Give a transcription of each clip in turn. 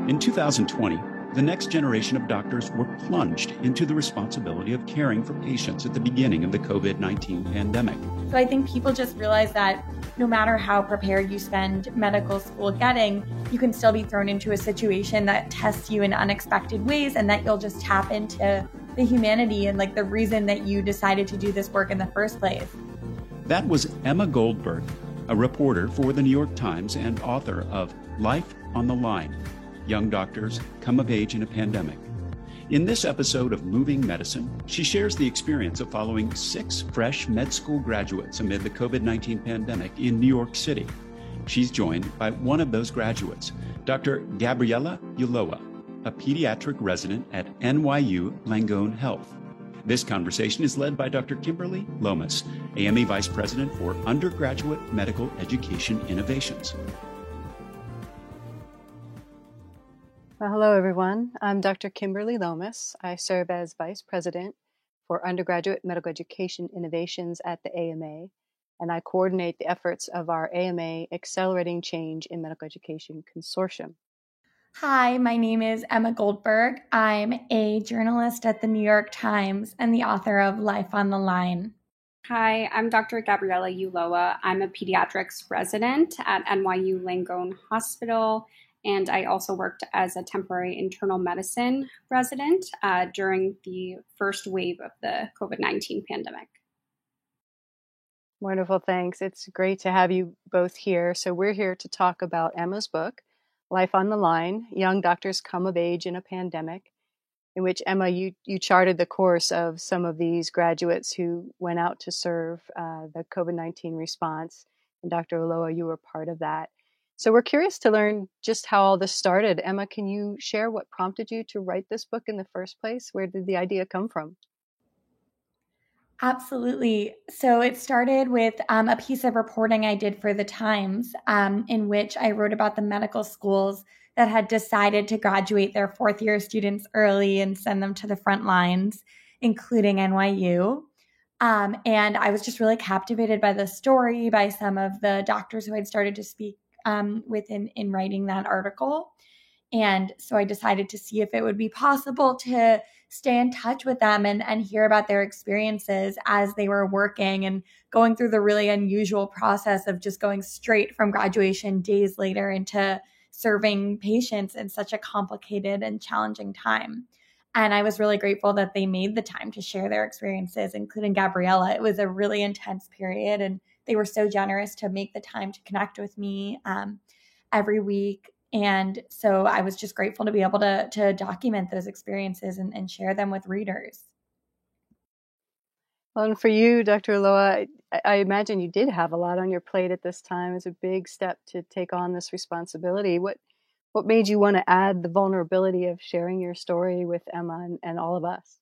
In 2020, the next generation of doctors were plunged into the responsibility of caring for patients at the beginning of the COVID-19 pandemic. So I think people just realize that no matter how prepared you spend medical school getting, you can still be thrown into a situation that tests you in unexpected ways, and that you'll just tap into the humanity and the reason that you decided to do this work in the first place. That was Emma Goldberg, a reporter for the New York Times and author of Life on the Line: Young Doctors Come of Age in a Pandemic. In this episode of Moving Medicine, she shares the experience of following 6 fresh med school graduates amid the COVID-19 pandemic in New York City. She's joined by one of those graduates, Dr. Gabriela Ulloa, a pediatric resident at NYU Langone Health. This conversation is led by Dr. Kimberly Lomas, AMA Vice President for Undergraduate Medical Education Innovations. Well, hello, everyone. I'm Dr. Kimberly Lomas. I serve as Vice President for Undergraduate Medical Education Innovations at the AMA, and I coordinate the efforts of our AMA Accelerating Change in Medical Education Consortium. Hi, my name is Emma Goldberg. I'm a journalist at the New York Times and the author of Life on the Line. Hi, I'm Dr. Gabriela Ulloa. I'm a pediatrics resident at NYU Langone Hospital, and I also worked as a temporary internal medicine resident during the first wave of the COVID-19 pandemic. Wonderful, thanks. It's great to have you both here. So we're here to talk about Emma's book, Life on the Line: Young Doctors Come of Age in a Pandemic, in which, Emma, you charted the course of some of these graduates who went out to serve the COVID-19 response. And Dr. Ulloa, you were part of that. So we're curious to learn just how all this started. Emma, can you share what prompted you to write this book in the first place? Where did the idea come from? Absolutely. So it started with a piece of reporting I did for the Times, in which I wrote about the medical schools that had decided to graduate their fourth-year students early and send them to the front lines, including NYU. And I was just really captivated by the story, by some of the doctors who I'd started to speak with in writing that article. And so I decided to see if it would be possible to stay in touch with them and hear about their experiences as they were working and going through the really unusual process of just going straight from graduation days later into serving patients in such a complicated and challenging time. And I was really grateful that they made the time to share their experiences, including Gabriela. It was a really intense period, and they were so generous to make the time to connect with me every week. And so I was just grateful to be able to document those experiences and share them with readers. Well, and for you, Dr. Ulloa, I imagine you did have a lot on your plate at this time. It's a big step to take on this responsibility. What made you want to add the vulnerability of sharing your story with Emma and all of us?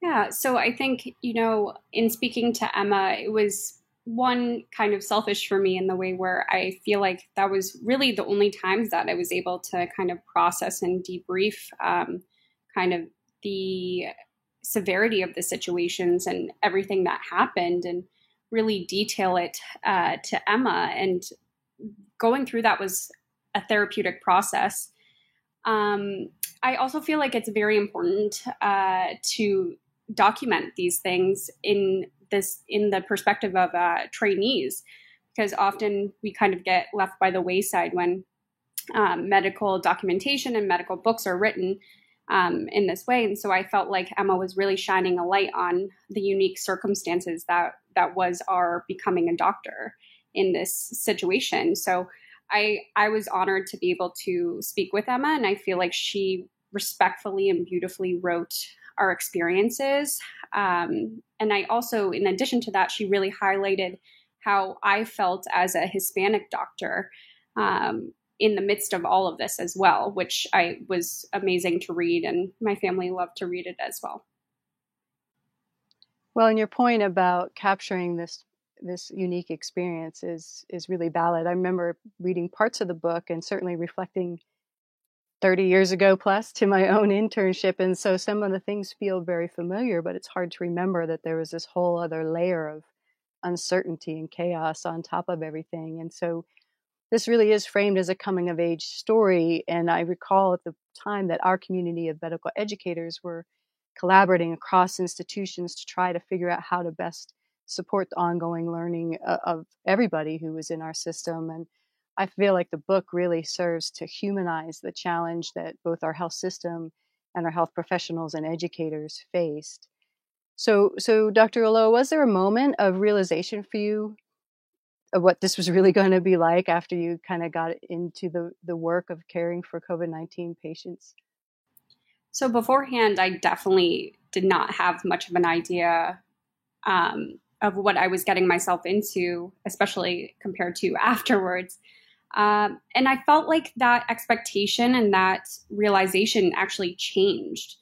Yeah, so I think, in speaking to Emma, it was one kind of selfish for me in the way where I feel like that was really the only times that I was able to kind of process and debrief kind of the severity of the situations and everything that happened and really detail it to Emma. And going through that was a therapeutic process. I also feel like it's very important to document these things in the perspective of trainees, because often we kind of get left by the wayside when medical documentation and medical books are written in this way. And so I felt like Emma was really shining a light on the unique circumstances that was our becoming a doctor in this situation. So I was honored to be able to speak with Emma, and I feel like she respectfully and beautifully wrote our experiences. And I also, in addition to that, she really highlighted how I felt as a Hispanic doctor in the midst of all of this as well, which was amazing to read, and my family loved to read it as well. Well, and your point about capturing this unique experience is really valid. I remember reading parts of the book and certainly reflecting 30 years ago plus to my own internship. And so some of the things feel very familiar, but it's hard to remember that there was this whole other layer of uncertainty and chaos on top of everything. And so this really is framed as a coming of age story. And I recall at the time that our community of medical educators were collaborating across institutions to try to figure out how to best support the ongoing learning of everybody who was in our system. And I feel like the book really serves to humanize the challenge that both our health system and our health professionals and educators faced. So Dr. Ulloa, was there a moment of realization for you of what this was really going to be like after you kind of got into the work of caring for COVID-19 patients? So beforehand, I definitely did not have much of an idea of what I was getting myself into, especially compared to afterwards. And I felt like that expectation and that realization actually changed.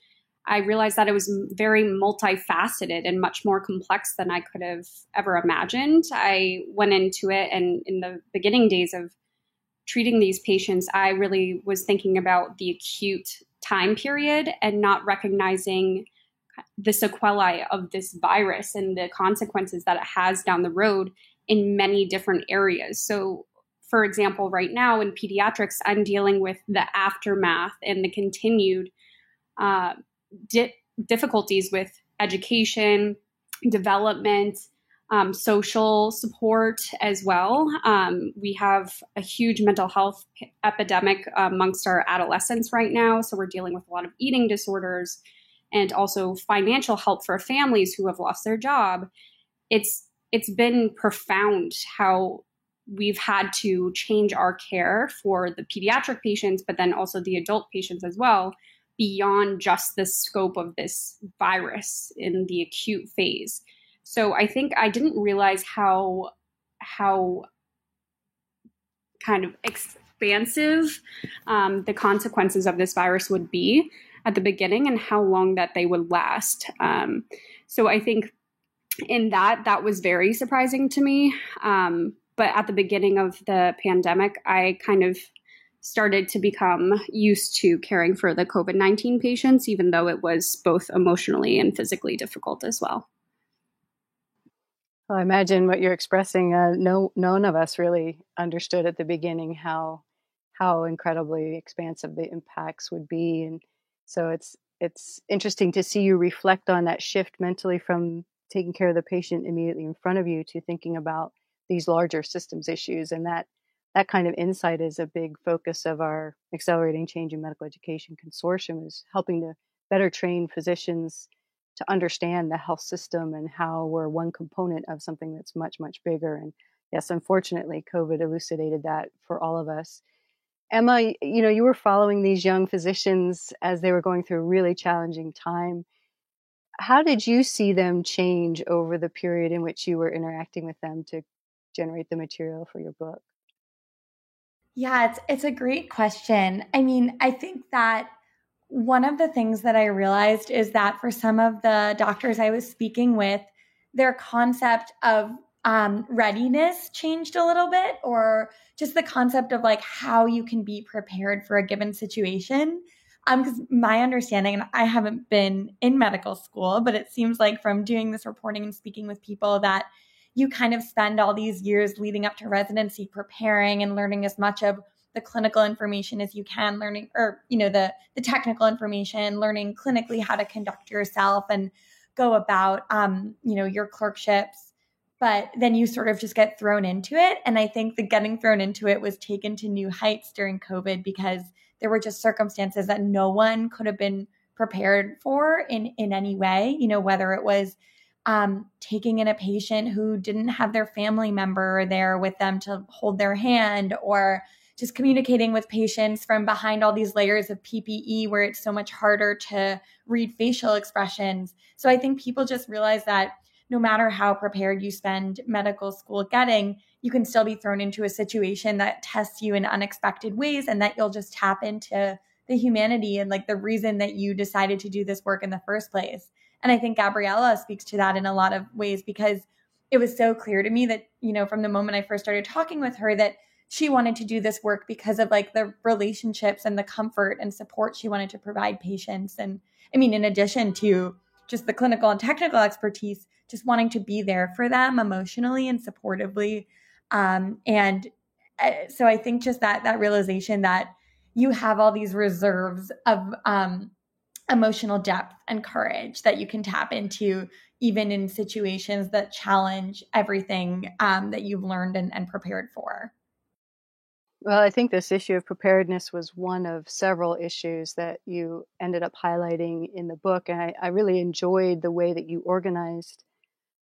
I realized that it was very multifaceted and much more complex than I could have ever imagined. I went into it, and in the beginning days of treating these patients, I really was thinking about the acute time period and not recognizing the sequelae of this virus and the consequences that it has down the road in many different areas. So, for example, right now in pediatrics, I'm dealing with the aftermath and the continued difficulties with education, development, social support as well. We have a huge mental health epidemic amongst our adolescents right now. So we're dealing with a lot of eating disorders and also financial help for families who have lost their job. It's been profound how we've had to change our care for the pediatric patients, but then also the adult patients as well, beyond just the scope of this virus in the acute phase. So I think I didn't realize how kind of expansive the consequences of this virus would be at the beginning and how long that they would last. So I think in that was very surprising to me. But at the beginning of the pandemic, I kind of started to become used to caring for the COVID-19 patients, even though it was both emotionally and physically difficult as well. Well, I imagine what you're expressing, none of us really understood at the beginning how incredibly expansive the impacts would be. And so it's interesting to see you reflect on that shift mentally from taking care of the patient immediately in front of you to thinking about these larger systems issues. And that kind of insight is a big focus of our Accelerating Change in Medical Education Consortium, is helping to better train physicians to understand the health system and how we're one component of something that's much, much bigger. And yes, unfortunately, COVID elucidated that for all of us. Emma, you were following these young physicians as they were going through a really challenging time. How did you see them change over the period in which you were interacting with them to generate the material for your book? Yeah, it's a great question. I mean, I think that one of the things that I realized is that for some of the doctors I was speaking with, their concept of readiness changed a little bit, or just the concept of like how you can be prepared for a given situation. Because my understanding, and I haven't been in medical school, but it seems like from doing this reporting and speaking with people that you kind of spend all these years leading up to residency preparing and learning as much of the clinical information as you can, learning, or, the technical information, learning clinically how to conduct yourself and go about, your clerkships. But then you sort of just get thrown into it. And I think the getting thrown into it was taken to new heights during COVID because there were just circumstances that no one could have been prepared for in any way, whether it was taking in a patient who didn't have their family member there with them to hold their hand, or just communicating with patients from behind all these layers of PPE where it's so much harder to read facial expressions. So I think people just realize that no matter how prepared you spend medical school getting, you can still be thrown into a situation that tests you in unexpected ways, and that you'll just tap into the humanity and like the reason that you decided to do this work in the first place. And I think Gabriella speaks to that in a lot of ways, because it was so clear to me that, from the moment I first started talking with her, that she wanted to do this work because of like the relationships and the comfort and support she wanted to provide patients. And I mean, in addition to just the clinical and technical expertise, just wanting to be there for them emotionally and supportively. And so I think just that realization that you have all these reserves of emotional depth and courage that you can tap into, even in situations that challenge everything that you've learned and prepared for. Well, I think this issue of preparedness was one of several issues that you ended up highlighting in the book. And I really enjoyed the way that you organized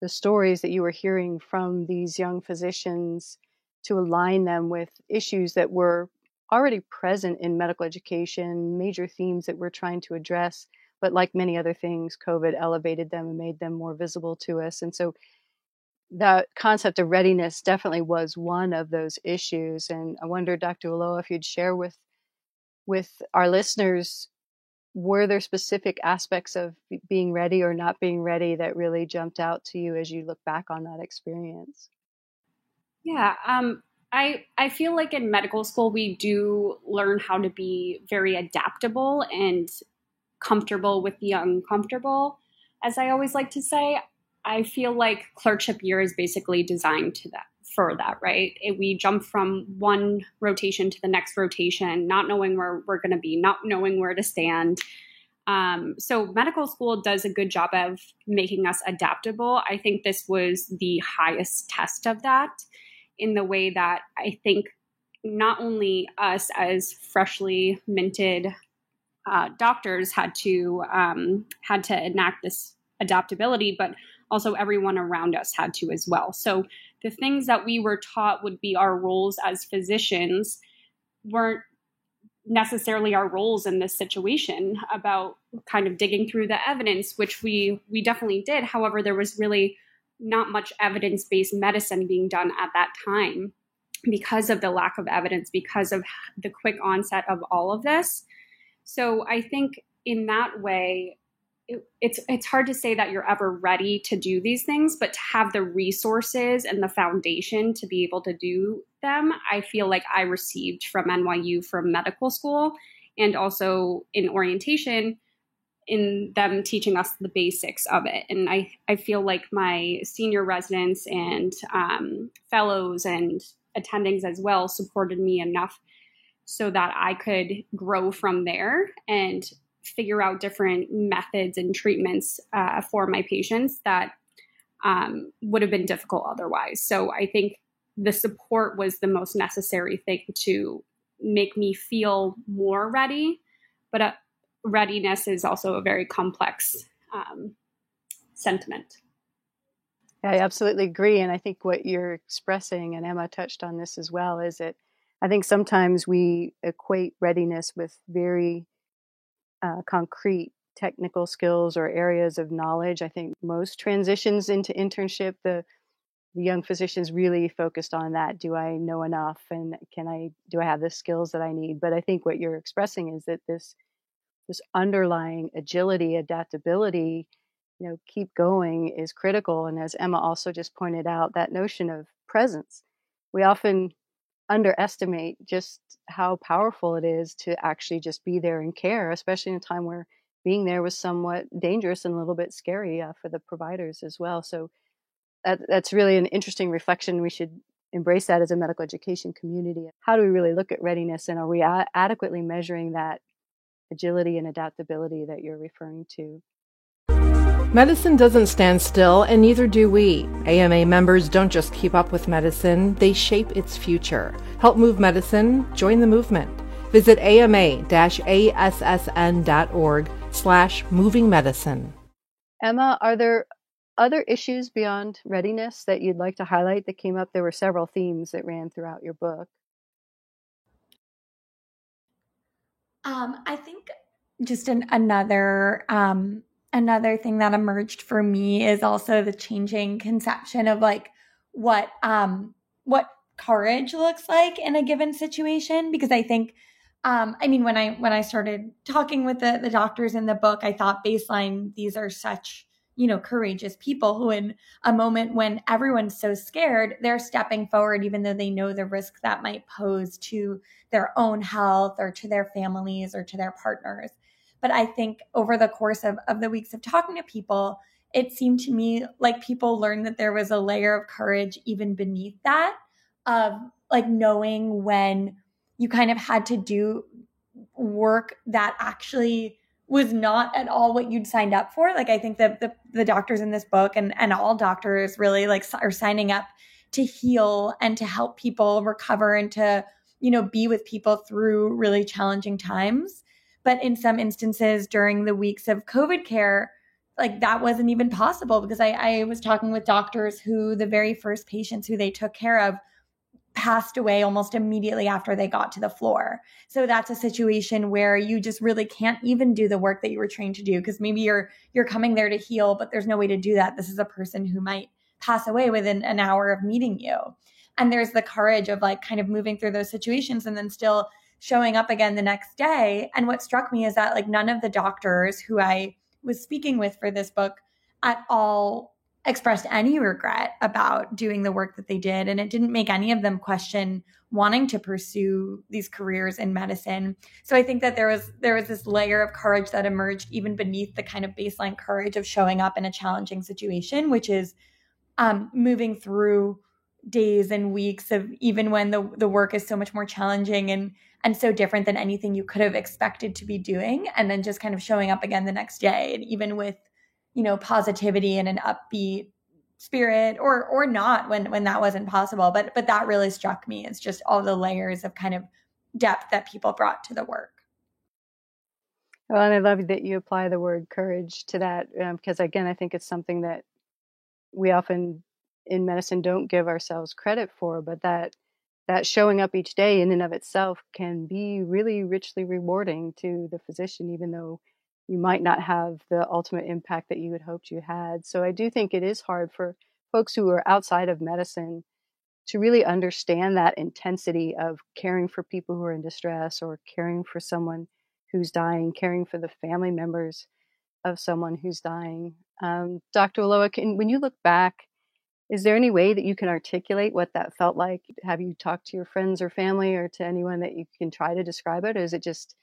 the stories that you were hearing from these young physicians to align them with issues that were already present in medical education, major themes that we're trying to address. But like many other things, COVID elevated them and made them more visible to us. And so that concept of readiness definitely was one of those issues. And I wonder, Dr. Ulloa, if you'd share with our listeners, were there specific aspects of being ready or not being ready that really jumped out to you as you look back on that experience? Yeah, I feel like in medical school, we do learn how to be very adaptable and comfortable with the uncomfortable, as I always like to say. I feel like clerkship year is basically designed for that, right? We jump from one rotation to the next rotation, not knowing where we're going to be, not knowing where to stand. So medical school does a good job of making us adaptable. I think this was the highest test of that, in the way that I think not only us as freshly minted doctors had to enact this adaptability, but also everyone around us had to as well. So the things that we were taught would be our roles as physicians weren't necessarily our roles in this situation, about kind of digging through the evidence, which we definitely did. However, there was really not much evidence-based medicine being done at that time because of the lack of evidence, because of the quick onset of all of this. So I think in that way, it's hard to say that you're ever ready to do these things, but to have the resources and the foundation to be able to do them, I feel like I received from NYU, from medical school, and also in orientation, in them teaching us the basics of it. And I feel like my senior residents and fellows and attendings as well supported me enough so that I could grow from there and figure out different methods and treatments for my patients that would have been difficult otherwise. So I think the support was the most necessary thing to make me feel more ready. But readiness is also a very complex sentiment. I absolutely agree. And I think what you're expressing, and Emma touched on this as well, is that I think sometimes we equate readiness with very concrete technical skills or areas of knowledge. I think most transitions into internship, the young physicians really focused on that. Do I know enough? And do I have the skills that I need? But I think what you're expressing is that this underlying agility, adaptability, keep going is critical. And as Emma also just pointed out, that notion of presence, we often underestimate just how powerful it is to actually just be there and care, especially in a time where being there was somewhat dangerous and a little bit scary for the providers as well. So that's really an interesting reflection. We should embrace that as a medical education community. How do we really look at readiness, and are we adequately measuring that agility and adaptability that you're referring to? Medicine doesn't stand still, and neither do we. AMA members don't just keep up with medicine, they shape its future. Help move medicine, join the movement. Visit ama-assn.org/movingmedicine. Emma, are there other issues beyond readiness that you'd like to highlight that came up? There were several themes that ran throughout your book. I think just another thing that emerged for me is also the changing conception of like what courage looks like in a given situation. Because I think, when I started talking with the doctors in the book, I thought baseline, these are such, courageous people who in a moment when everyone's so scared, they're stepping forward, even though they know the risk that might pose to their own health or to their families or to their partners. But I think over the course of the weeks of talking to people, it seemed to me like people learned that there was a layer of courage even beneath that, of like knowing when you kind of had to do work that actually was not at all what you'd signed up for. Like I think that the doctors in this book and all doctors really like are signing up to heal and to help people recover and to, be with people through really challenging times. But in some instances during the weeks of COVID care, like that wasn't even possible because I was talking with doctors who the very first patients who they took care of passed away almost immediately after they got to the floor. So that's a situation where you just really can't even do the work that you were trained to do because maybe you're coming there to heal, but there's no way to do that. This is a person who might pass away within an hour of meeting you. And there's the courage of like kind of moving through those situations and then still showing up again the next day. And what struck me is that like none of the doctors who I was speaking with for this book at all expressed any regret about doing the work that they did. And it didn't make any of them question wanting to pursue these careers in medicine. So I think that there was this layer of courage that emerged even beneath the kind of baseline courage of showing up in a challenging situation, which is moving through days and weeks of even when the work is so much more challenging and so different than anything you could have expected to be doing. And then just kind of showing up again the next day. And even with positivity and an upbeat spirit or not when that wasn't possible. But that really struck me as just all the layers of kind of depth that people brought to the work. Well, and I love that you apply the word courage to that because, again, I think it's something that we often in medicine don't give ourselves credit for, but that showing up each day in and of itself can be really richly rewarding to the physician, even though you might not have the ultimate impact that you had hoped you had. So I do think it is hard for folks who are outside of medicine to really understand that intensity of caring for people who are in distress or caring for someone who's dying, caring for the family members of someone who's dying. Dr. Ulloa, when you look back, is there any way that you can articulate what that felt like? Have you talked to your friends or family or to anyone that you can try to describe it? Or is it just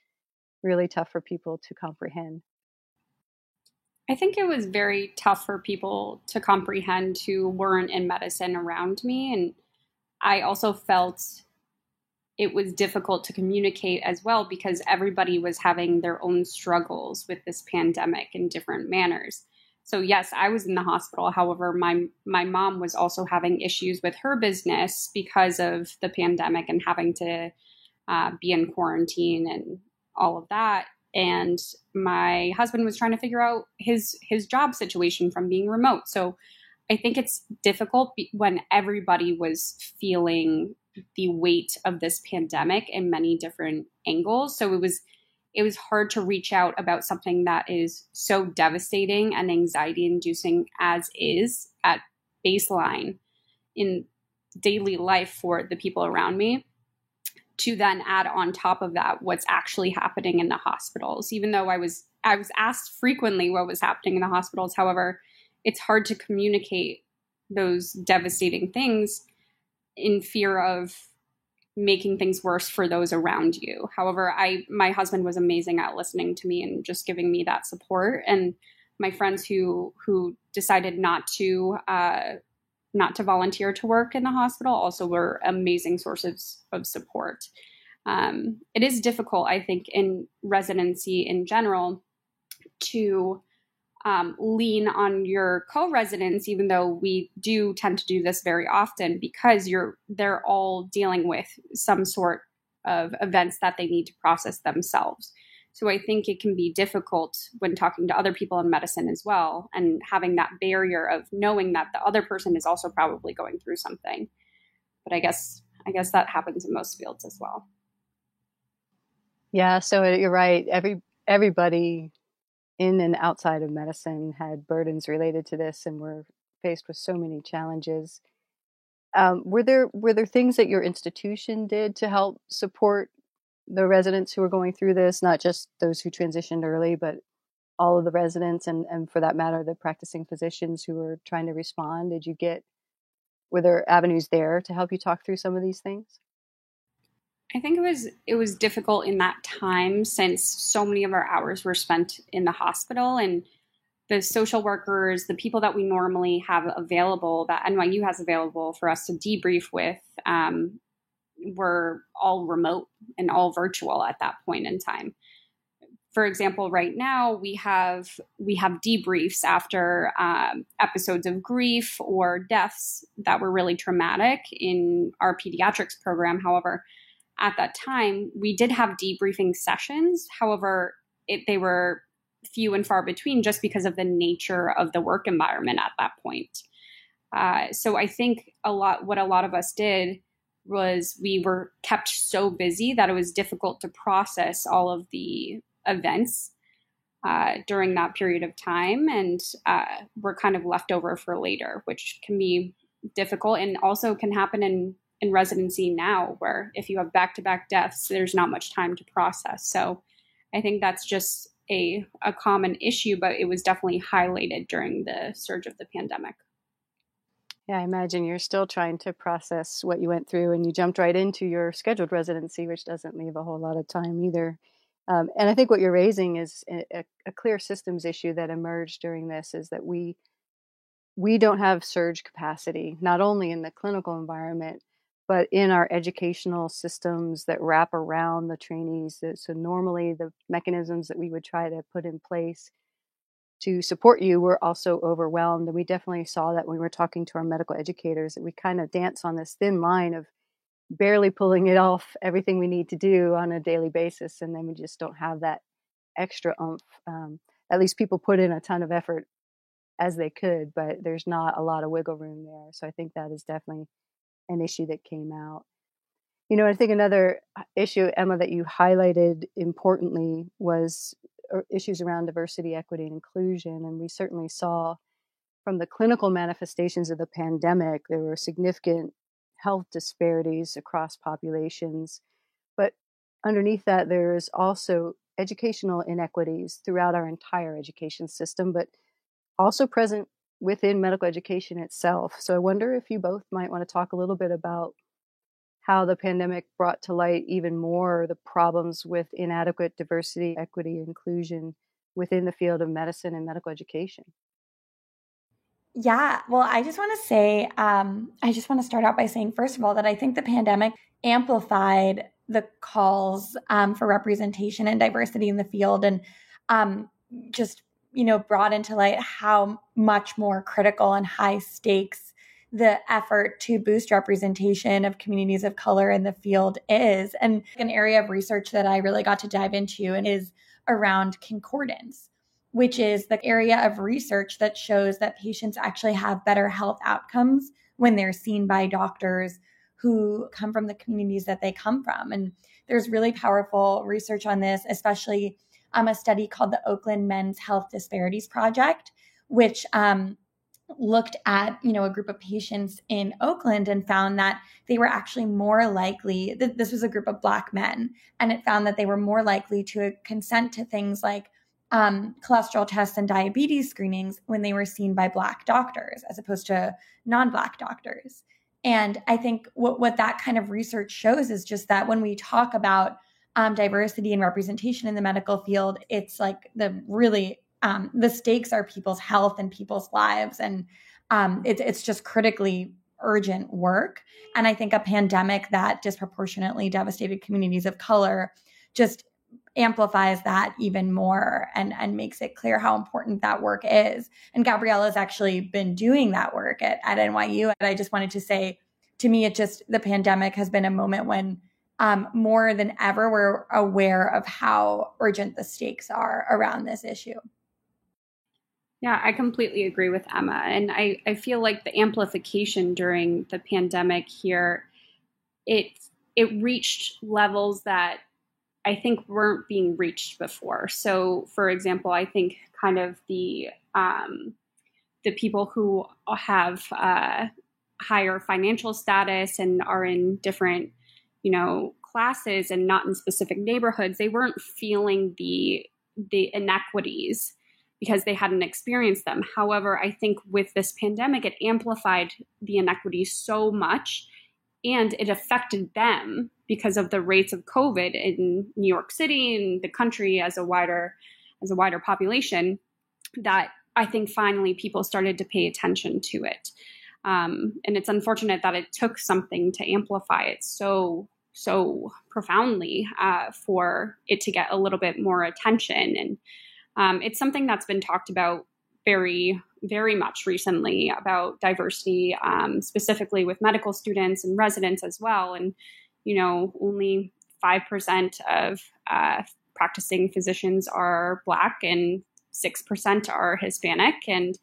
really tough for people to comprehend? I think it was very tough for people to comprehend who weren't in medicine around me. And I also felt it was difficult to communicate as well because everybody was having their own struggles with this pandemic in different manners. So yes, I was in the hospital. However, my mom was also having issues with her business because of the pandemic and having to be in quarantine and all of that. And my husband was trying to figure out his job situation from being remote. So I think it's difficult when everybody was feeling the weight of this pandemic in many different angles. So it was hard to reach out about something that is so devastating and anxiety inducing as is at baseline in daily life for the people around me, to then add on top of that what's actually happening in the hospitals. Even though I was asked frequently what was happening in the hospitals, however, it's hard to communicate those devastating things in fear of making things worse for those around you. However, my husband was amazing at listening to me and just giving me that support. And my friends who decided not to volunteer to work in the hospital also were amazing sources of support. It is difficult, I think, in residency in general to lean on your co-residents, even though we do tend to do this very often because they're all dealing with some sort of events that they need to process themselves. So I think it can be difficult when talking to other people in medicine as well, and having that barrier of knowing that the other person is also probably going through something. But I guess that happens in most fields as well. Yeah, so you're right. Everybody in and outside of medicine had burdens related to this and were faced with so many challenges. Were there things that your institution did to help support the residents who were going through this, not just those who transitioned early, but all of the residents and for that matter, the practicing physicians who were trying to respond? Were there avenues there to help you talk through some of these things? I think it was difficult in that time since so many of our hours were spent in the hospital, and the social workers, the people that we normally have available, that NYU has available for us to debrief with, were all remote and all virtual at that point in time. For example, right now we have debriefs after episodes of grief or deaths that were really traumatic in our pediatrics program. However, at that time, we did have debriefing sessions. However, they were few and far between just because of the nature of the work environment at that point. So I think what a lot of us did was we were kept so busy that it was difficult to process all of the events during that period of time, and we're kind of left over for later, which can be difficult and also can happen in residency now, where if you have back-to-back deaths, there's not much time to process. So I think that's just a common issue, but it was definitely highlighted during the surge of the pandemic. Yeah, I imagine you're still trying to process what you went through, and you jumped right into your scheduled residency, which doesn't leave a whole lot of time either. And I think what you're raising is a clear systems issue that emerged during this, is that we don't have surge capacity, not only in the clinical environment, but in our educational systems that wrap around the trainees. So normally the mechanisms that we would try to put in place to support you were also overwhelmed. And we definitely saw that when we were talking to our medical educators, that we kind of dance on this thin line of barely pulling it off everything we need to do on a daily basis. And then we just don't have that extra oomph. At least people put in a ton of effort as they could, but there's not a lot of wiggle room there. So I think that is definitely an issue that came out. I think another issue, Emma, that you highlighted importantly was issues around diversity, equity, and inclusion. And we certainly saw from the clinical manifestations of the pandemic, there were significant health disparities across populations. But underneath that, there's also educational inequities throughout our entire education system, but also present within medical education itself. So I wonder if you both might want to talk a little bit about how the pandemic brought to light even more the problems with inadequate diversity, equity, inclusion within the field of medicine and medical education. Yeah, well, I just want to start out by saying, first of all, that I think the pandemic amplified the calls for representation and diversity in the field, and just brought into light how much more critical and high stakes the effort to boost representation of communities of color in the field is. And an area of research that I really got to dive into and is around concordance, which is the area of research that shows that patients actually have better health outcomes when they're seen by doctors who come from the communities that they come from. And there's really powerful research on this, especially a study called the Oakland Men's Health Disparities Project, which looked at a group of patients in Oakland and found that they were actually more likely, this was a group of Black men, and it found that they were more likely to consent to things like cholesterol tests and diabetes screenings when they were seen by Black doctors as opposed to non-Black doctors. And I think what that kind of research shows is just that when we talk about diversity and representation in the medical field, it's like the stakes are people's health and people's lives. And it's just critically urgent work. And I think a pandemic that disproportionately devastated communities of color just amplifies that even more and makes it clear how important that work is. And Gabriela's actually been doing that work at NYU. And I just wanted to say, to me, the pandemic has been a moment when more than ever, we're aware of how urgent the stakes are around this issue. Yeah, I completely agree with Emma. And I feel like the amplification during the pandemic here, it reached levels that I think weren't being reached before. So, for example, I think kind of the people who have higher financial status and are in different, classes and not in specific neighborhoods, they weren't feeling the inequities because they hadn't experienced them. However, I think with this pandemic, it amplified the inequities so much, and it affected them because of the rates of COVID in New York City and the country as a wider population, that I think finally people started to pay attention to it. And it's unfortunate that it took something to amplify it so profoundly for it to get a little bit more attention. And it's something that's been talked about very, very much recently, about diversity, specifically with medical students and residents as well. And, only 5% of practicing physicians are Black and 6% are Hispanic. And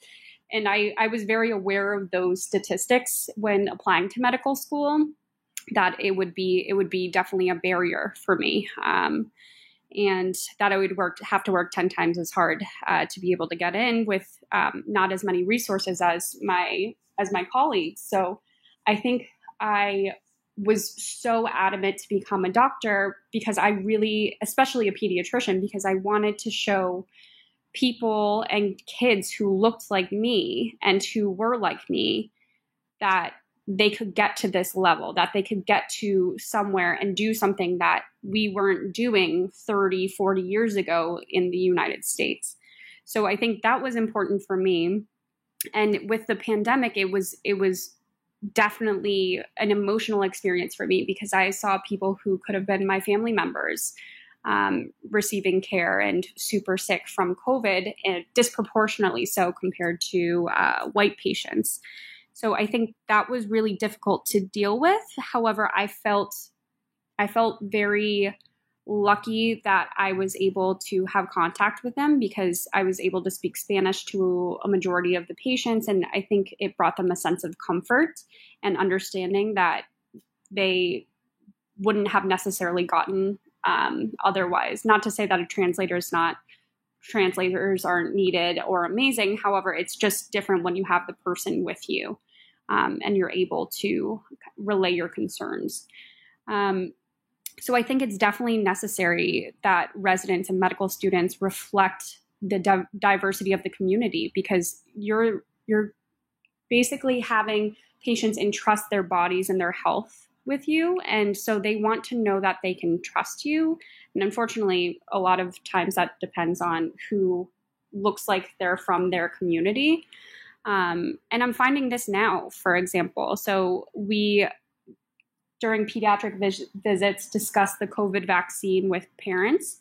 I was very aware of those statistics when applying to medical school, that it would be definitely a barrier for me. And that I would have to work 10 times as hard to be able to get in, with not as many resources as my colleagues. So I think I was so adamant to become a doctor because I really, especially a pediatrician, because I wanted to show people and kids who looked like me and who were like me that they could get to this level, that they could get to somewhere and do something that we weren't doing 30, 40 years ago in the United States. So I think that was important for me. And with the pandemic, it was definitely an emotional experience for me, because I saw people who could have been my family members receiving care and super sick from COVID, and disproportionately so compared to white patients. So I think that was really difficult to deal with. However, I felt very lucky that I was able to have contact with them, because I was able to speak Spanish to a majority of the patients. And I think it brought them a sense of comfort and understanding that they wouldn't have necessarily gotten otherwise. Not to say that translators aren't needed or amazing. However, it's just different when you have the person with you. And you're able to relay your concerns. So I think it's definitely necessary that residents and medical students reflect the diversity of the community, because you're basically having patients entrust their bodies and their health with you. And so they want to know that they can trust you. And unfortunately, a lot of times that depends on who looks like they're from their community. And I'm finding this now, for example. So we, during pediatric visits, discussed the COVID vaccine with parents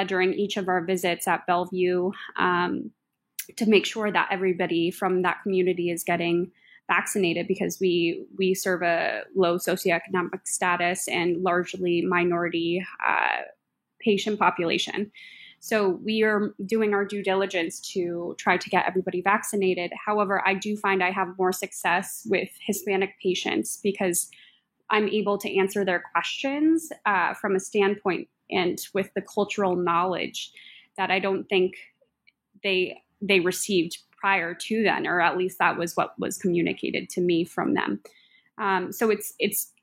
during each of our visits at Bellevue to make sure that everybody from that community is getting vaccinated, because we serve a low socioeconomic status and largely minority patient population. So we are doing our due diligence to try to get everybody vaccinated. However, I do find I have more success with Hispanic patients, because I'm able to answer their questions from a standpoint and with the cultural knowledge that I don't think they received prior to then, or at least that was what was communicated to me from them. So it's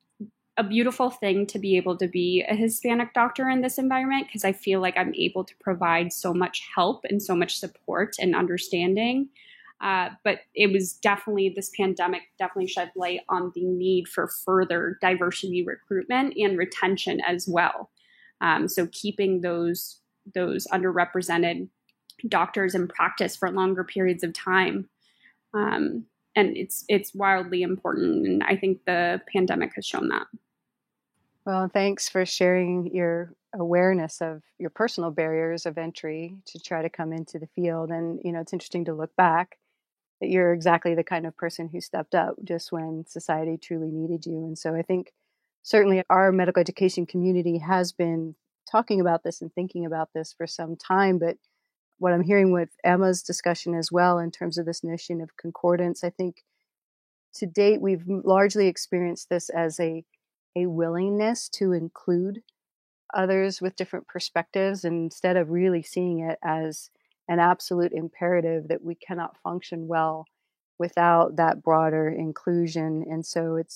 a beautiful thing to be able to be a Hispanic doctor in this environment, because I feel like I'm able to provide so much help and so much support and understanding. But it was definitely, this pandemic definitely shed light on the need for further diversity recruitment and retention as well. So keeping those underrepresented doctors in practice for longer periods of time. And it's wildly important. And I think the pandemic has shown that. Well, thanks for sharing your awareness of your personal barriers of entry to try to come into the field. And, it's interesting to look back that you're exactly the kind of person who stepped up just when society truly needed you. And so I think certainly our medical education community has been talking about this and thinking about this for some time. But what I'm hearing with Emma's discussion as well, in terms of this notion of concordance, I think to date, we've largely experienced this as a willingness to include others with different perspectives, instead of really seeing it as an absolute imperative that we cannot function well without that broader inclusion. And so it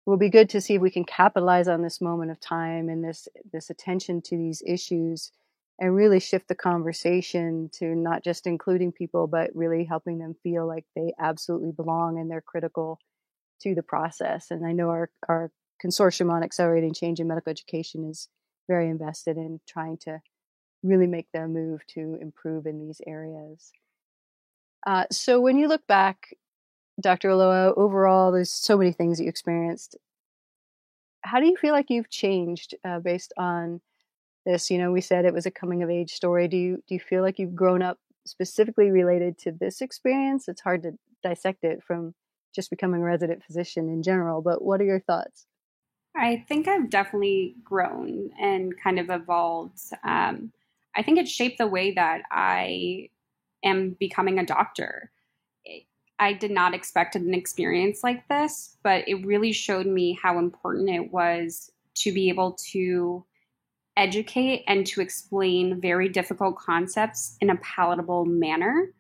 will be good to see if we can capitalize on this moment of time and this attention to these issues, and really shift the conversation to not just including people, but really helping them feel like they absolutely belong and they're critical to the process. And I know our consortium on accelerating change in medical education is very invested in trying to really make the move to improve in these areas. So when you look back Dr. Aloa, overall, there's so many things that you experienced. How do you feel like you've changed based on this? We said it was a coming of age story. Do you feel like you've grown up specifically related to this experience? It's hard to dissect it from just becoming a resident physician in general, but what are your thoughts? I think I've definitely grown and kind of evolved. I think it shaped the way that I am becoming a doctor. I did not expect an experience like this, but it really showed me how important it was to be able to educate and to explain very difficult concepts in a palatable manner.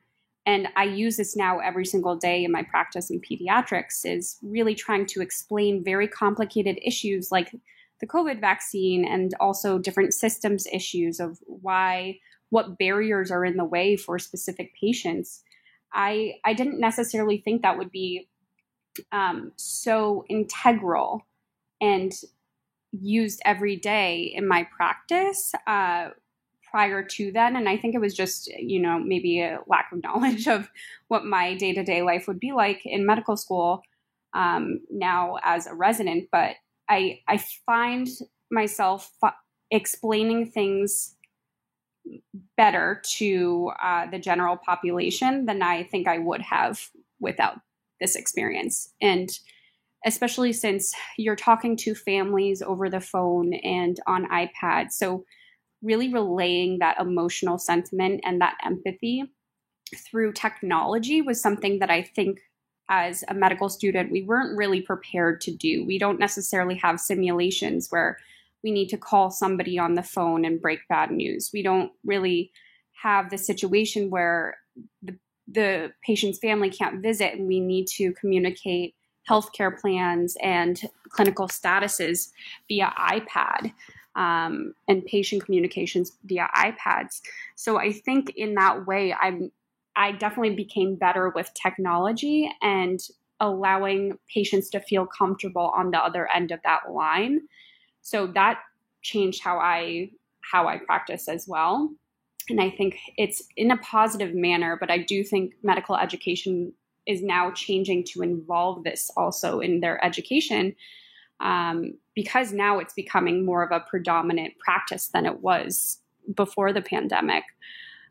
And I use this now every single day in my practice in pediatrics, is really trying to explain very complicated issues like the COVID vaccine, and also different systems issues of what barriers are in the way for specific patients. I didn't necessarily think that would be so integral and used every day in my practice prior to then. And I think it was just, maybe a lack of knowledge of what my day-to-day life would be like in medical school now as a resident. But I find myself explaining things better to the general population than I think I would have without this experience. And especially since you're talking to families over the phone and on iPad. So really relaying that emotional sentiment and that empathy through technology was something that I think as a medical student, we weren't really prepared to do. We don't necessarily have simulations where we need to call somebody on the phone and break bad news. We don't really have the situation where the patient's family can't visit and we need to communicate healthcare plans and clinical statuses via iPad, and patient communications via iPads. So I think in that way, I definitely became better with technology and allowing patients to feel comfortable on the other end of that line. So that changed how I practice as well. And I think it's in a positive manner, but I do think medical education is now changing to involve this also in their education, because now it's becoming more of a predominant practice than it was before the pandemic.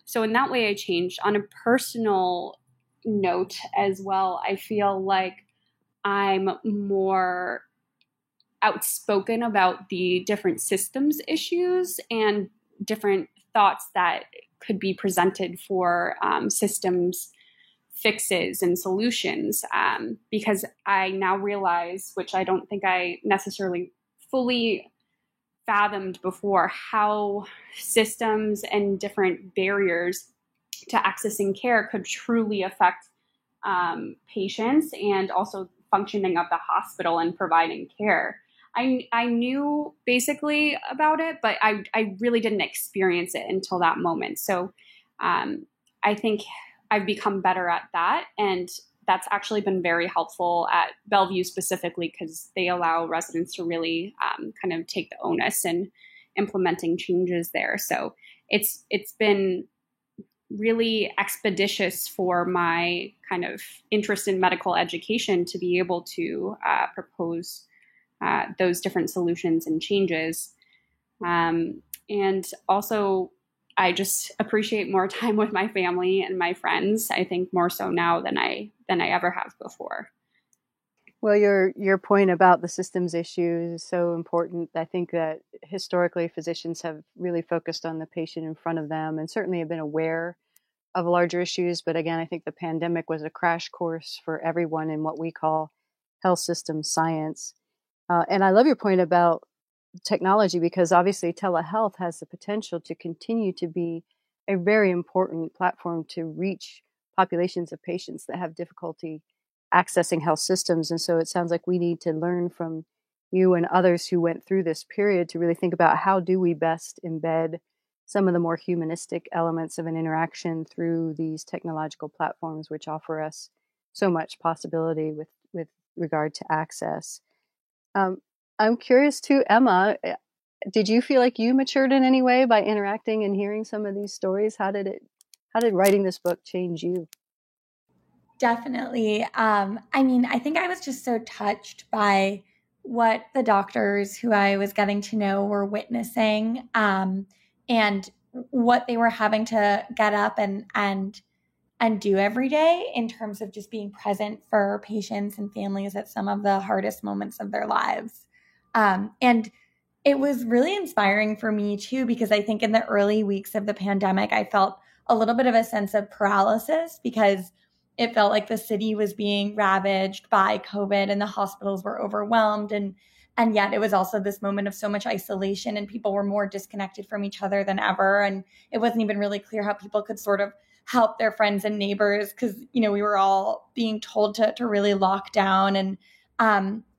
So in that way, I changed. On a personal note as well, I feel like I'm more outspoken about the different systems issues and different thoughts that could be presented for systems fixes and solutions, because I now realize, which I don't think I necessarily fully fathomed before, how systems and different barriers to accessing care could truly affect patients and also functioning of the hospital and providing care. I knew basically about it, but I really didn't experience it until that moment. So I think I've become better at that. And that's actually been very helpful at Bellevue specifically, because they allow residents to really kind of take the onus in implementing changes there. So it's been really expeditious for my kind of interest in medical education to be able to propose those different solutions and changes. And also, I just appreciate more time with my family and my friends, I think more so now than I ever have before. Well, your point about the systems issue is so important. I think that historically physicians have really focused on the patient in front of them and certainly have been aware of larger issues. But again, I think the pandemic was a crash course for everyone in what we call health system science. And I love your point about technology, because obviously telehealth has the potential to continue to be a very important platform to reach populations of patients that have difficulty accessing health systems. And so it sounds like we need to learn from you and others who went through this period to really think about how do we best embed some of the more humanistic elements of an interaction through these technological platforms, which offer us so much possibility with regard to access. I'm curious too, Emma, did you feel like you matured in any way by interacting and hearing some of these stories? How did writing this book change you? Definitely. I mean, I think I was just so touched by what the doctors who I was getting to know were witnessing, and what they were having to get up and do every day in terms of just being present for patients and families at some of the hardest moments of their lives. And it was really inspiring for me too, because I think in the early weeks of the pandemic, I felt a little bit of a sense of paralysis because it felt like the city was being ravaged by COVID and the hospitals were overwhelmed. And yet it was also this moment of so much isolation and people were more disconnected from each other than ever. And it wasn't even really clear how people could sort of help their friends and neighbors because, we were all being told to really lock down. And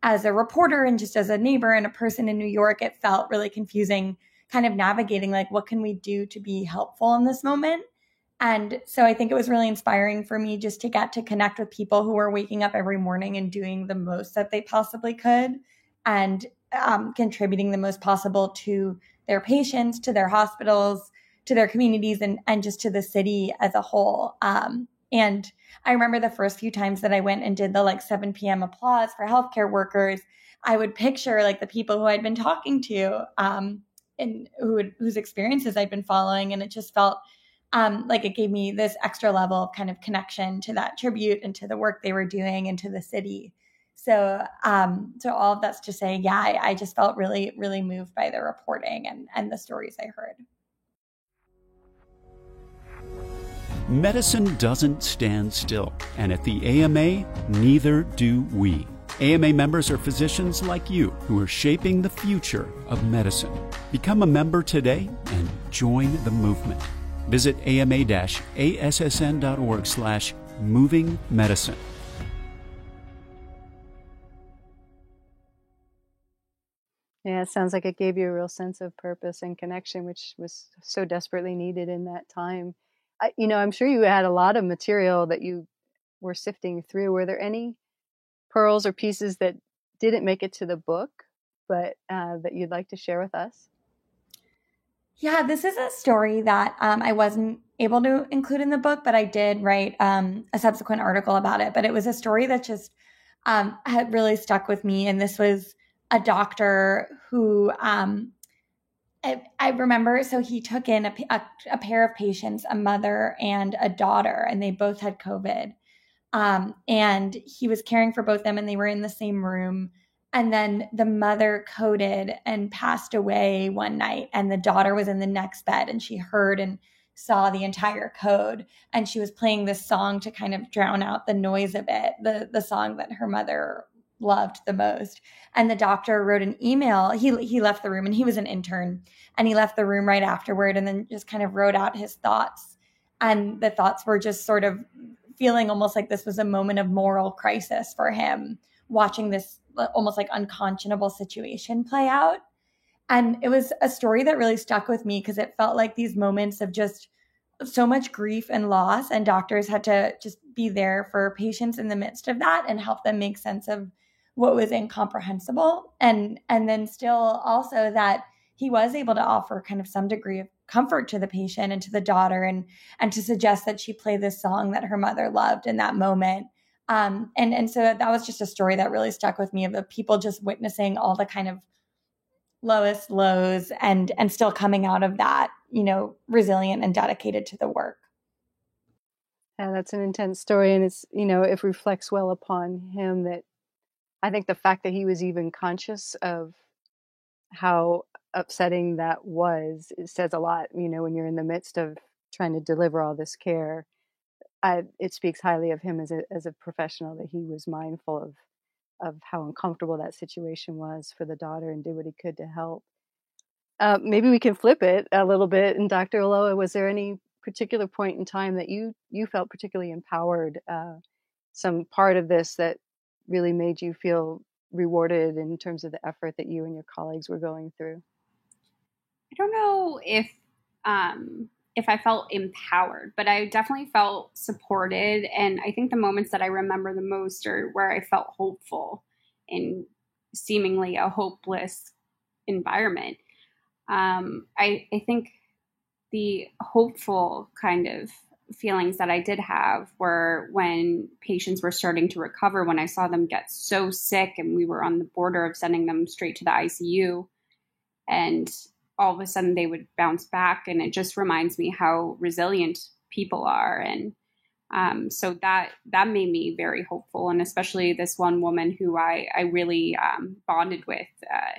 as a reporter and just as a neighbor and a person in New York, it felt really confusing kind of navigating like, what can we do to be helpful in this moment? And so I think it was really inspiring for me just to get to connect with people who were waking up every morning and doing the most that they possibly could and contributing the most possible to their patients, to their hospitals, to their communities, and just to the city as a whole. And I remember the first few times that I went and did the like 7 p.m. applause for healthcare workers, I would picture like the people who I'd been talking to and whose experiences I'd been following. And it just felt like it gave me this extra level of kind of connection to that tribute and to the work they were doing and to the city. So all of that's to say, yeah, I just felt really, really moved by the reporting and the stories I heard. Medicine doesn't stand still, and at the AMA, neither do we. AMA members are physicians like you who are shaping the future of medicine. Become a member today and join the movement. Visit ama-assn.org/movingmedicine. Yeah, it sounds like it gave you a real sense of purpose and connection, which was so desperately needed in that time. I'm sure you had a lot of material that you were sifting through. Were there any pearls or pieces that didn't make it to the book, but that you'd like to share with us? Yeah, this is a story that I wasn't able to include in the book, but I did write a subsequent article about it. But it was a story that just had really stuck with me. And this was a doctor who I remember, so he took in a pair of patients, a mother and a daughter, and they both had COVID. And he was caring for both of them, and they were in the same room. And then the mother coded and passed away one night, and the daughter was in the next bed, and she heard and saw the entire code. And she was playing this song to kind of drown out the noise of it, the song that her mother loved the most. And the doctor wrote an email. He left the room, and he was an intern, and he left the room right afterward and then just kind of wrote out his thoughts. And the thoughts were just sort of feeling almost like this was a moment of moral crisis for him, watching this almost like unconscionable situation play out. And it was a story that really stuck with me because it felt like these moments of just so much grief and loss, and doctors had to just be there for patients in the midst of that and help them make sense of what was incomprehensible. And then still also that he was able to offer kind of some degree of comfort to the patient and to the daughter and to suggest that she play this song that her mother loved in that moment. And so that was just a story that really stuck with me of the people just witnessing all the kind of lowest lows and still coming out of that, resilient and dedicated to the work. Yeah, that's an intense story. And it's, it reflects well upon him that I think the fact that he was even conscious of how upsetting that was, it says a lot, when you're in the midst of trying to deliver all this care. It speaks highly of him as a professional that he was mindful of how uncomfortable that situation was for the daughter and did what he could to help. Maybe we can flip it a little bit. And Dr. Ulloa, was there any particular point in time that you felt particularly empowered, some part of this that really made you feel rewarded in terms of the effort that you and your colleagues were going through? I don't know if I felt empowered, but I definitely felt supported. And I think the moments that I remember the most are where I felt hopeful in seemingly a hopeless environment. I think the hopeful kind of feelings that I did have were when patients were starting to recover, when I saw them get so sick and we were on the border of sending them straight to the ICU, and all of a sudden they would bounce back. And it just reminds me how resilient people are. And so that made me very hopeful. And especially this one woman who I really bonded with.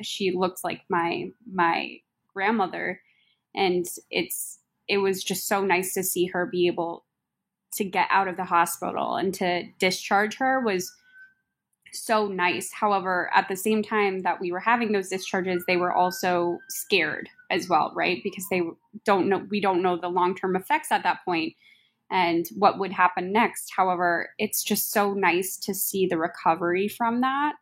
She looks like my grandmother. And it was just so nice to see her be able to get out of the hospital, and to discharge her was so nice. However, at the same time that we were having those discharges, they were also scared as well, right? Because we don't know the long-term effects at that point and what would happen next. However, it's just so nice to see the recovery from that.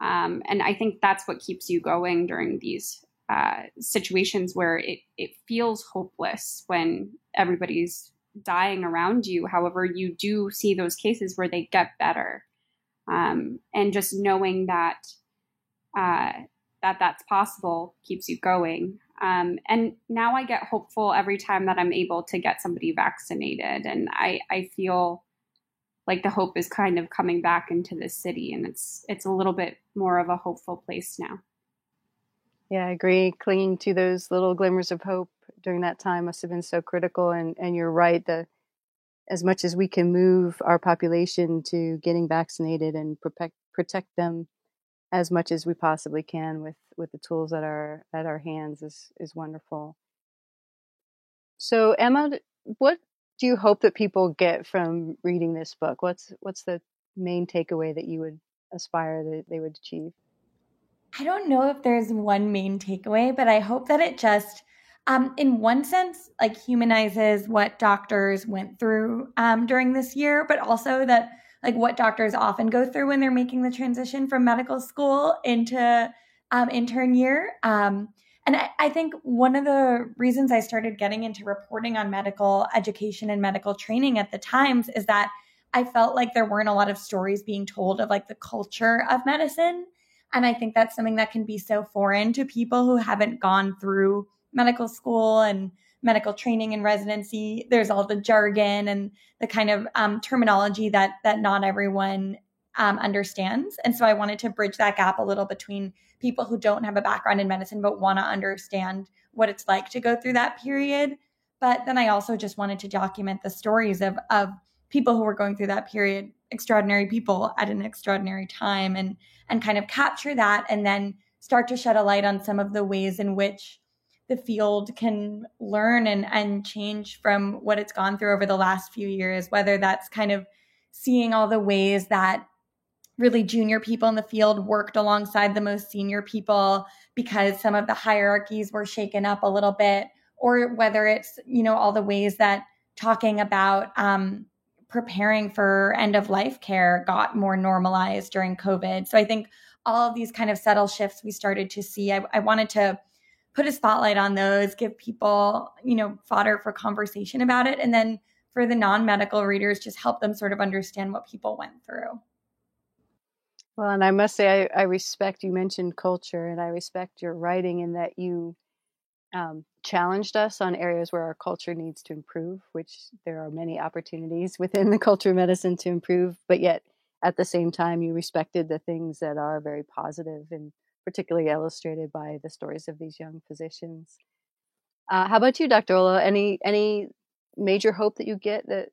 And I think that's what keeps you going during these situations where it feels hopeless when everybody's dying around you. However, you do see those cases where they get better. And just knowing that that's possible keeps you going. And now I get hopeful every time that I'm able to get somebody vaccinated. And I feel like the hope is kind of coming back into the city, and it's a little bit more of a hopeful place now. Yeah, I agree. Clinging to those little glimmers of hope during that time must have been so critical. And you're right, as much as we can move our population to getting vaccinated and protect them as much as we possibly can with the tools at our hands is wonderful. So Emma, what do you hope that people get from reading this book? What's the main takeaway that you would aspire that they would achieve? I don't know if there's one main takeaway, but I hope that it just, in one sense, like humanizes what doctors went through during this year, but also that like what doctors often go through when they're making the transition from medical school into intern year. And I think one of the reasons I started getting into reporting on medical education and medical training at the Times is that I felt like there weren't a lot of stories being told of like the culture of medicine. And I think that's something that can be so foreign to people who haven't gone through medical school and medical training and residency. There's all the jargon and the kind of terminology that not everyone understands. And so I wanted to bridge that gap a little between people who don't have a background in medicine but want to understand what it's like to go through that period. But then I also just wanted to document the stories of people who were going through that period, extraordinary people at an extraordinary time, and kind of capture that, and then start to shed a light on some of the ways in which the field can learn and change from what it's gone through over the last few years, whether that's kind of seeing all the ways that really junior people in the field worked alongside the most senior people because some of the hierarchies were shaken up a little bit, or whether it's, all the ways that talking about preparing for end of life care got more normalized during COVID. So I think all of these kind of subtle shifts we started to see, I wanted to put a spotlight on those, give people, fodder for conversation about it. And then for the non-medical readers, just help them sort of understand what people went through. Well, and I must say, I respect, you mentioned culture, and I respect your writing in that you challenged us on areas where our culture needs to improve, which there are many opportunities within the culture of medicine to improve, but yet at the same time, you respected the things that are very positive and particularly illustrated by the stories of these young physicians. How about you, Dr. Ola? Any major hope that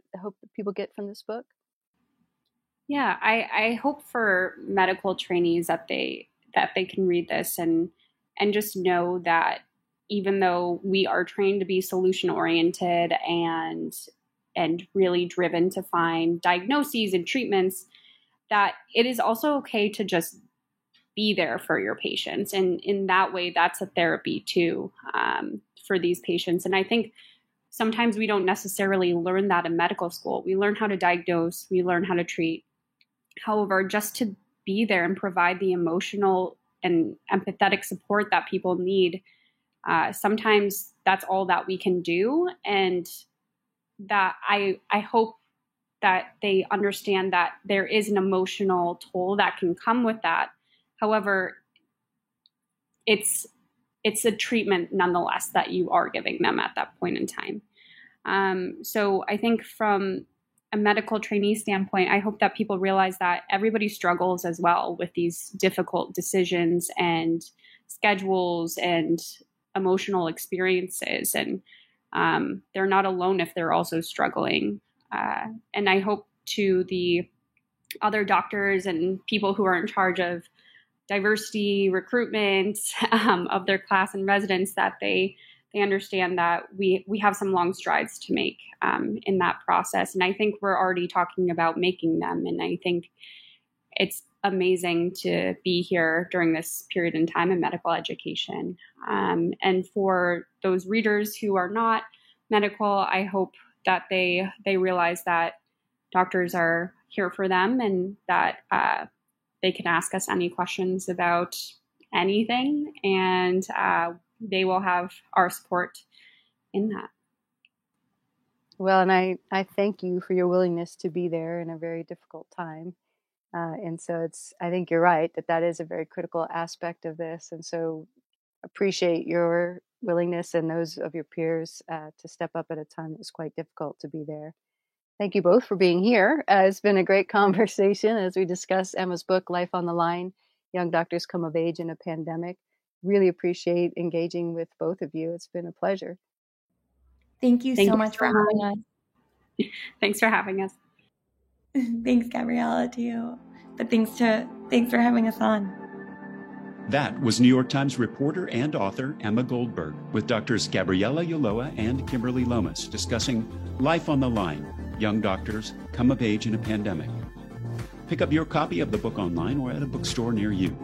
people get from this book? Yeah, I hope for medical trainees that they can read this and just know that even though we are trained to be solution oriented and really driven to find diagnoses and treatments, that it is also okay to just be there for your patients. And in that way, that's a therapy too, for these patients. And I think sometimes we don't necessarily learn that in medical school. We learn how to diagnose, we learn how to treat. However, just to be there and provide the emotional and empathetic support that people need, sometimes that's all that we can do. And that I hope that they understand that there is an emotional toll that can come with that. However, it's a treatment nonetheless that you are giving them at that point in time. So I think from a medical trainee standpoint, I hope that people realize that everybody struggles as well with these difficult decisions and schedules and emotional experiences. And they're not alone if they're also struggling. And I hope to the other doctors and people who are in charge of diversity recruitment of their class and residents that they understand that we have some long strides to make in that process. And I think we're already talking about making them. And I think it's amazing to be here during this period in time in medical education. And for those readers who are not medical, I hope that they realize that doctors are here for them and that they can ask us any questions about anything, and they will have our support in that. Well, and I thank you for your willingness to be there in a very difficult time. And so I think you're right that is a very critical aspect of this. And so appreciate your willingness and those of your peers to step up at a time that was quite difficult to be there. Thank you both for being here. It's been a great conversation as we discuss Emma's book, Life on the Line, Young Doctors Come of Age in a Pandemic. Really appreciate engaging with both of you. It's been a pleasure. Thank you so much for having us. Thanks for having us. Thanks, Gabriella, to you. But thanks for having us on. That was New York Times reporter and author Emma Goldberg with Drs. Gabriella Ulloa and Kimberly Lomas discussing Life on the Line, Young Doctors Come of Age in a Pandemic. Pick up your copy of the book online or at a bookstore near you.